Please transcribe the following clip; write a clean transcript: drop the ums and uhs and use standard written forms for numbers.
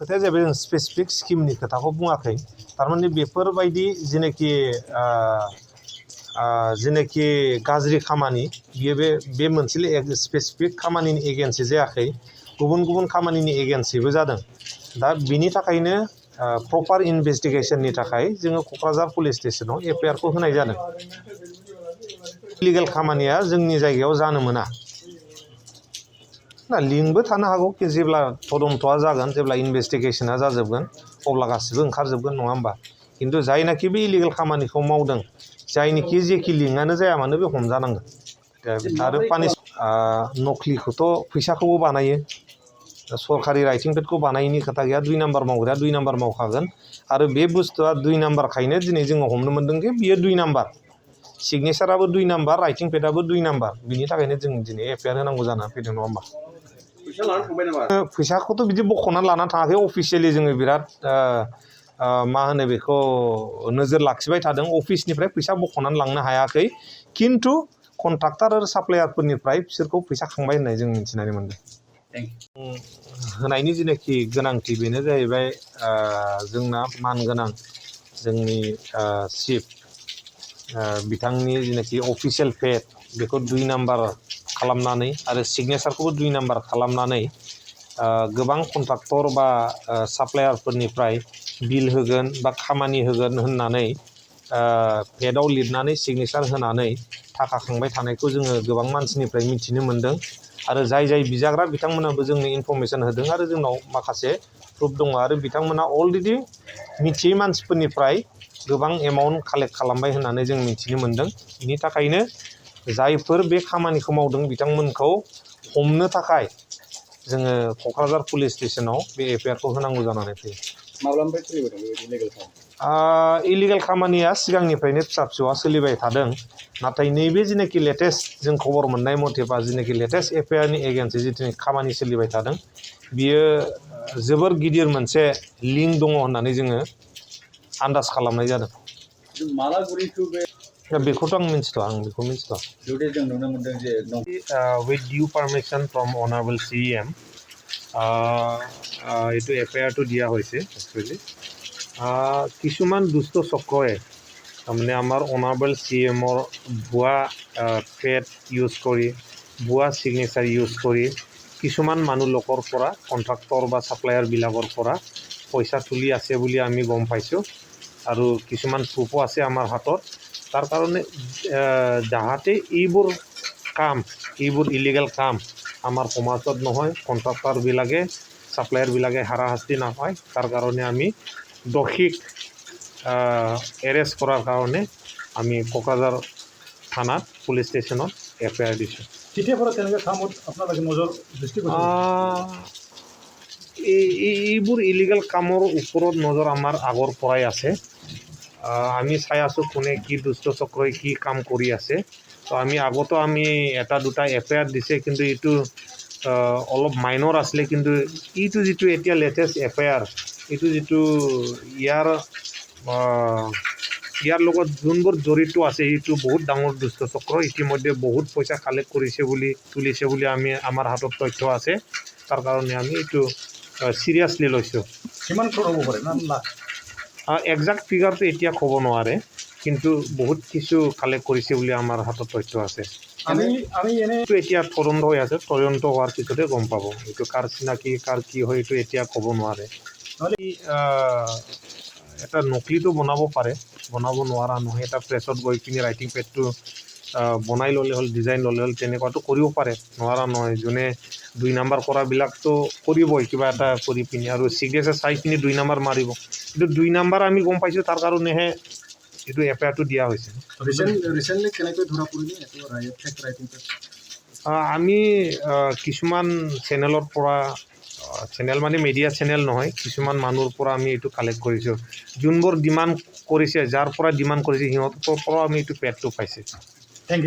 खोथाया जाहैबाय जों स्पेसिफिक स्किमनि खोथाखौ बुङाखै थारमाने बेफोरबायदि जेनाखि गाज्रि खामानि बियो बे मोनसेल' स्पेसिफिक खामानिनि एगेन्सै जायाखै गुबुन गुबुन खामानिनि एगेन्सैबो जादों दा बिनि थाखायनो प्रपार इनभेस्टिगेशननि थाखाय जोङो क'क्राझार पुलिस स्टेशनाव एफआइआर खौ होनाय जादों इलिगेल खामानिया जोंनि जायगायाव जानो मोना ना लिंकबो थानो हागौ कि जेब्ला तदन्तआ जागोन जेब्ला इनभेस्टिगेशना जाजोबगोन अब्ला गासिबो ओंखारजोबगोन नङा होमबा खिन्थु जायनाखि बे इलिगेल खामानिखौ मावदों जायनिखि जेखि लिंकआनो जाया मानो बे हमजानांगोन आरो नख्लिखौथ' फैसाखौबो बानायो सरकारि राइटिं पेडखौ बानायिनि खोथा गैया 2 नाम्बार मावग्राया 2 नाम्बार मावखागोन आरो बे बुस्थुआ 2 नाम्बारखायनो दिनै जोङो हमनो मोन्दों कि बियो 2 नाम्बार सिगनेचाराबो 2 नाम्बार राइटिं पेडआबो 2 नाम्बार बिनि थाखायनो जों दिनै एफआइआर होनांगौ जानानै फैदों नङा होमबा फैसाखौथ' बिदि बख'नानै लानानै थाङाखै अफिसियेलि जोङो बिराद मा होनो बेखौ नोजोर लाखिबाय थादों अफिसनिफ्राय फैसा बख'नानै लांनो हायाखै खिन्थु कन्ट्राक्टर आरो साप्लायारफोरनिफ्राय बिसोरखौ फैसा खांबाय होननाय जों मिथिनानै मोनदों होनायनि जेनाखि गोनांथि बेनो जाहैबाय जोंना मानगोनां जोंनि चिफ बिथांनि जेनाखि अफिसियेल पेड बेखौ 2 नाम्बार खालामनानै आरो सिगनेचारखौबो 2 नाम्बार खालामनानै गोबां कन्ट्राक्टर बा साप्लायारफोरनिफ्राय बिल होगोन बा खामानि होगोन होननानै पेडआव लिरनानै सिगनेचार होनानै थाखा खांबाय थानायखौ जोङो गोबां मानसिनिफ्राय मिथिनो मोन्दों आरो जाय बिजाग्रा बिथांमोनाबो जोंनो इनफरमेसन होदों आरो जोंनाव माखासे प्रुफ दङ आरो बिथांमोना अलरेडि मिथियै मानसिफोरनिफ्राय गोबां एमाउन्ट कालेक्ट खालामबाय होननानै जों मिथिनो मोन्दों बिनि थाखायनो जायफोर बे खामानिखौ मावदों बिथांमोनखौ हमनो थाखाय जोङो क'क्राझार पुलिस स्टेशनाव बे एफआइआर खौ होनांगौ जानानै फैयो माब्लानिफ्राय सोलिबोदों बेबायदि इलिगेल खामानि इलिगेल खामानिया सिगांनिफ्रायनो फिसा फिसौआ सोलिबाय थादों नाथाय नैबे जेनाखि लेटेस्ट जों खबर मोननाय मथेबा जेनाखि लेटेस्ट एफआइआरनि एगेन्सै जिथुनाखि खामानि सोलिबाय थादों बियो जोबोर गिदिर मोनसे लिंक दङ होननानै जोङो आन्दाज खालामनाय जादों बेखौथ' आं मिन्थिथ'आ जुदि जों नुनो मोन्दों जे with due permission from honorable CM এইটো এফআইআৰটো দিয়া হৈছে একচুৱেলি কিছুমান দুষ্ট চক্ৰই তাৰমানে আমাৰ অনাৰেবল CMৰ ভুৱা পেড ইউজ কৰি ভুৱা চিগনেচাৰ ইউজ কৰি কিছুমান মানুহ লোকৰ পৰা কণ্ট্ৰাক্টৰ বা ছাপ্লায়াৰবিলাকৰ পৰা পইচা তুলি আছে বুলি আমি গম পাইছোঁ আৰু কিছুমান প্ৰুফো আছে আমাৰ হাতত তাৰ কাৰণে যাহাতে এইবোৰ ইলিগেল কাম আমাৰ সমাজত নহয় কণ্ট্ৰাক্টৰবিলাকে ছাপ্লায়াৰবিলাকে হাৰাশাস্তি নাপায় তাৰ কাৰণে আমি দোষীক এৰেষ্ট কৰাৰ কাৰণে আমি কোকৰাঝাৰ থানাত পুলিচ ষ্টেচনত এফআইআৰ দিছোঁ এইবোৰ ইলিগেল কামৰ ওপৰত নজৰ আমাৰ আগৰ পৰাই আছে আমি চাই আছোঁ কোনে কি দুষ্ট চক্ৰই কি কাম কৰি আছে তো আমি আগতো আমি এটা দুটা এফআইআৰ দিছে কিন্তু এইটো অলপ মাইনৰ আছিলে কিন্তু এইটো যিটো এতিয়া লেটেষ্ট এফআইআৰ এইটো যিটো ইয়াৰ লগত যোনবোৰ জড়িত আছে এইটো বহুত ডাঙৰ দুষ্ট চক্ৰ ইতিমধ্যে বহুত পইচা কালেক্ট কৰিছে বুলি তুলিছে বুলি আমাৰ হাতত তথ্য আছে তাৰ কাৰণে আমি এইটো চিৰিয়াছলি লৈছোঁ কিমান ক্ৰ'ৰ হ'ব পাৰে না লাখ একজাক্ট ফিগাৰটো এতিয়া ক'ব নোৱাৰে কিন্তু বহুত কিছু কালেক্ট কৰিছে বুলি আমাৰ হাতত তথ্য আছে আমি এইটো এতিয়া তদন্ত হৈ আছে তদন্ত হোৱাৰ পিছতে গম পাব এইটো কাৰ চিনাকি কাৰ কি হয় এইটো এতিয়া ক'ব নোৱাৰে এটা নকলিটো বনাব পাৰে বনাব নোৱাৰা নহয় এটা প্ৰেছত গৈ কিনি ৰাইটিং পেডটো বনাই ল'লে হ'ল ডিজাইন ল'লে হ'ল তেনেকুৱাটো কৰিব পাৰে নোৱাৰা নহয় যোনে 2 নাম্বাৰ কৰাবিলাকতো কৰিবই কিবা এটা কৰি পিনি আৰু চিগনেচাৰ চাই পিনি 2 নাম্বাৰ মাৰিব কিন্তু 2 নাম্বাৰ আমি গম পাইছোঁ তাৰ কাৰণেহে এইটো এফআইআৰটো দিয়া হৈছে আমি কিছুমান চেনেলৰ পৰা চেনেল মানে মিডিয়া চেনেল নহয় কিছুমান মানুহৰ পৰা আমি এইটো কালেক্ট কৰিছোঁ যোনবোৰ ডিমাণ্ড কৰিছে যাৰ পৰা ডিমাণ্ড কৰিছে সিহঁতৰ পৰা আমি এইটো পেডটো পাইছোঁ